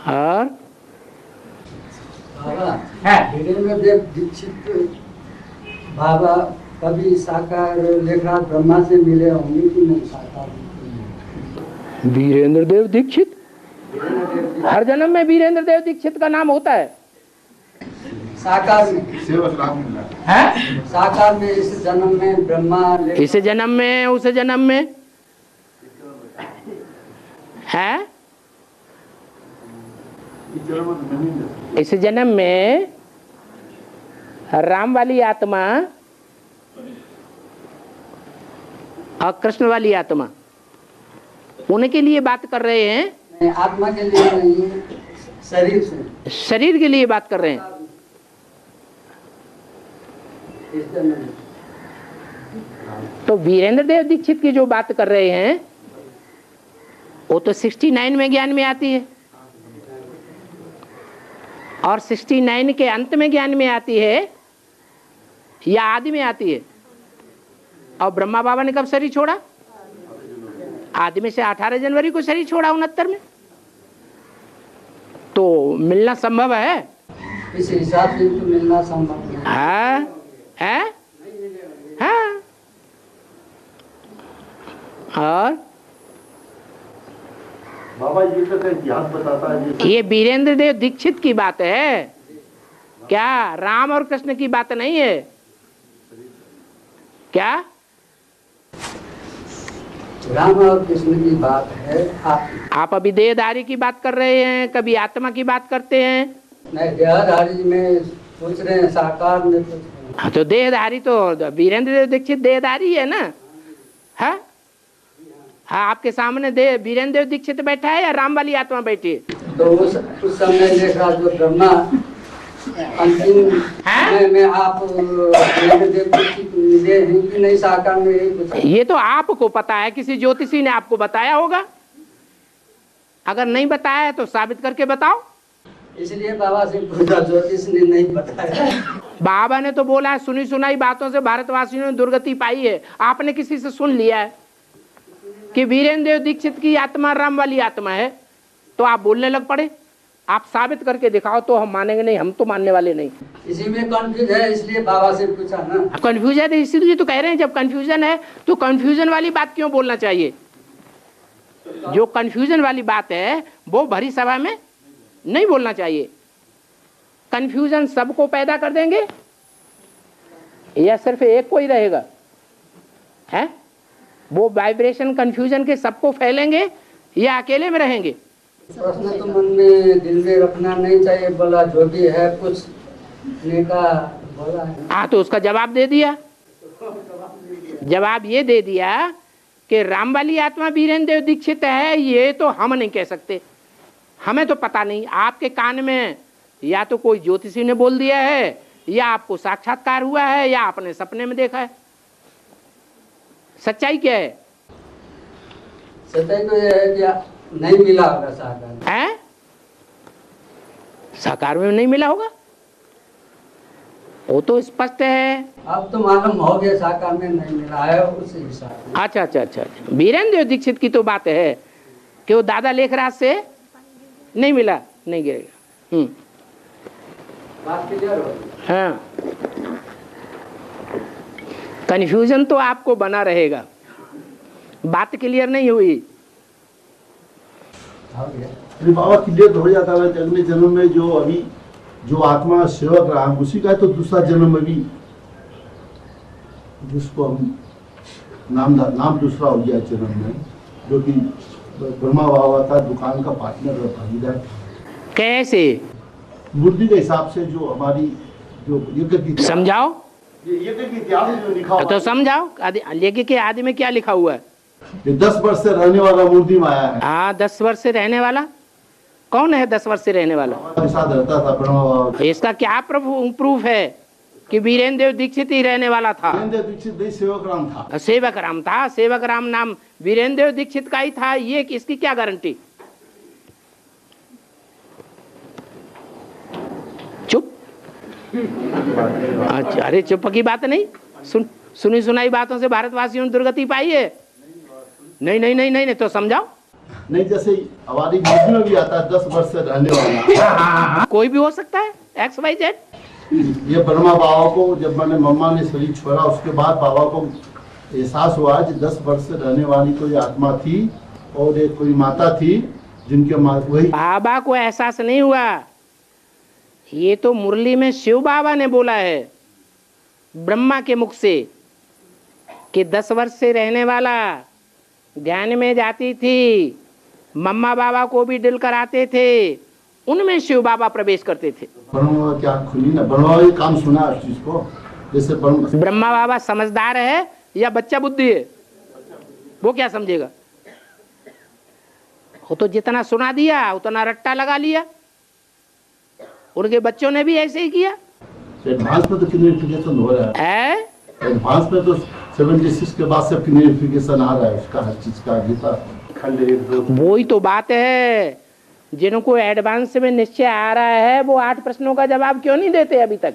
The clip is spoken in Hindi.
और वीरेंद्र देव दीक्षित बाबा कभी साकार लेखनाथ ब्रह्मा से मिले होंगे कि नहीं? साकार वीरेंद्र देव दीक्षित हर जन्म में वीरेंद्र देव दीक्षित का नाम होता है। साकार में सेवक राम मिला है साकार में इस जन्म में ब्रह्मा इस जन्म में उस जन्म में है। इस जन्म में राम वाली आत्मा और कृष्ण वाली आत्मा उनके लिए बात कर रहे हैं। आत्मा के लिए नहीं, शरीर से, शरीर के लिए बात कर रहे हैं। इस जन्म में तो वीरेंद्र देव दीक्षित की जो बात कर रहे हैं वो तो 69 में ज्ञान में आती है और 69 के अंत में ज्ञान में आती है या आदि में आती है। और ब्रह्मा बाबा ने कब शरीर छोड़ा? आदि में से 18 जनवरी को शरीर छोड़ा 69 में। तो मिलना संभव है। इस हिसाब से तो मिलना संभव है। है? हाँ। और बाबा ये तो इतिहास बताता है। ये वीरेंद्र देव दीक्षित की बात है, क्या राम और कृष्ण की बात नहीं है क्या? राम और कृष्ण की बात है। आप अभी देहधारी की बात कर रहे हैं, कभी आत्मा की बात करते हैं। नहीं, देहधारी में सोच रहे हैं, साकार में सोच रहे हैं। हाँ, तो देहधारी तो वीरेंद्र देव दीक्षित देहधारी है ना। हाँ हाँ, आपके सामने वीरेंद्र देव दीक्षित बैठा है या राम वाली आत्मा बैठी है? तो उस समय देखा जो ब्रह्मा अंतिम में आप वीरेंद्र देव दीक्षित मिले हैं कि नहीं साकार में? यही कुछ ये तो आपको पता है, किसी ज्योतिषी ने आपको बताया होगा। अगर नहीं बताया है तो साबित करके बताओ। इसलिए बाबा से पूछा, ज्योतिष ने नहीं बताया। बाबा ने तो बोला है सुनी सुनाई बातों से भारतवासियों ने दुर्गति पाई है। आपने किसी से सुन लिया है कि वीरेंद्र देव दीक्षित की आत्मा राम वाली आत्मा है, तो आप बोलने लग पड़े। आप साबित करके दिखाओ तो हम मानेंगे नहीं, हम तो मानने वाले नहीं। इसी में कंफ्यूज है, इसलिए बाबा से पूछा ना। कंफ्यूजन है, इसीलिए तो कह रहे हैं जब कंफ्यूजन है तो कंफ्यूजन वाली बात क्यों बोलना चाहिए? जो कंफ्यूजन वाली बात है वो भरी सभा में नहीं बोलना चाहिए। कंफ्यूजन सबको पैदा कर देंगे या सिर्फ एक को ही रहेगा? है वो वाइब्रेशन कंफ्यूजन के सबको फैलेंगे या अकेले में रहेंगे? प्रश्न तो मन में दिल में रखना नहीं चाहिए। बोला जो भी है कुछ का बोला है। हाँ, तो उसका जवाब दे दिया। जवाब ये दे दिया कि राम वाली आत्मा वीरेंद्र देव दीक्षित है, ये तो हम नहीं कह सकते, हमें तो पता नहीं। आपके कान में या तो कोई ज्योतिषी ने बोल दिया है या आपको साक्षात्कार हुआ है या आपने सपने में देखा है। सच्चाई क्या है? सच्चाई तो यह है कि नहीं मिला होगा साकार है। साकार में नहीं मिला होगा, वो तो स्पष्ट है। अब तो मालूम हो गया साकार में नहीं मिला है उस हिसाब से। अच्छा अच्छा अच्छा, वीरेंद्र देव दीक्षित की तो बात है कि वो दादा लेखराज से नहीं मिला, नहीं गिरेगा। बात क्लियर हो? हाँ, कंफ्यूजन तो आपको बना रहेगा, बात क्लियर नहीं हुई। बाबा क्लियर हो जाता है अगले जन्म में जो अभी जो आत्मा सेवक रहा उसी का तो दूसरा जन्म में भी जिसको हम नाम दूसरा हो गया जन्म में, जो कि ब्रह्मा बाबा का दुकान का पार्टनर और भागीदार। कैसे? मूर्ति के हिसाब से जो हमारी जो यज्ञ की समझाओ, यज्ञ की इतिहास में जो लिखा हुआ तो समझाओ। यज्ञ के आदि में क्या लिखा हुआ है? 10 वर्ष से रहने वाला मूर्ति में आया है। हाँ, 10 वर्ष से रहने वाला कौन है? 10 वर्ष से रहने वाला हमारे साथ रहता था ब्रह्मा बाबा। इसका क्या प्रूफ है कि वीरेंद्र देव दीक्षित ही रहने वाला था? वीरेंद्र दीक्षित नहीं, सेवक राम था। सेवक राम था, सेवक राम नाम वीरेंद्र देव दीक्षित का ही था, ये इसकी क्या गारंटी? चुप। अच्छा, अरे चुप की बात नहीं, सुनी सुनाई बातों से भारतवासियों ने दुर्गति पाई है। नहीं नहीं नहीं नहीं, नहीं तो समझाओ। नहीं, जैसे हमारी न्यूज में भी आता है 10 वर्ष से रहने वाला। कोई भी हो सकता है, XYZ। ये ब्रह्मा बाबा को जब मैंने मम्मा ने शरीर छोड़ा, उसके बाद बाबा को एहसास हुआ कि 10 वर्ष से रहने वाली कोई आत्मा थी और एक कोई माता थी जिनके वही। बाबा को एहसास नहीं हुआ, ये तो मुरली में शिव बाबा ने बोला है ब्रह्मा के मुख से कि 10 वर्ष से रहने वाला ध्यान में जाती थी, मम्मा बाबा को भी दिल कराते थे, उनमें शिव बाबा प्रवेश करते थे। ब्रह्मा की आँख खुली ना, ब्रह्मा ये काम सुना उस चीज को। जैसे ब्रह्मा बाबा समझदार है या बच्चा बुद्धि है, वो क्या समझेगा? वो तो जितना सुना दिया उतना रट्टा लगा लिया। उनके बच्चों ने भी ऐसे ही किया। एडवांस में तो क्लियरिफिकेशन हो रहा है, एडवांस में तो 76 के बाद से क्लियरिफिकेशन आ रहा है उसका, हर चीज का। गीता वो ही तो बात है, जिनको एडवांस में निश्चय आ रहा है वो 8 प्रश्नों का जवाब क्यों नहीं देते अभी तक?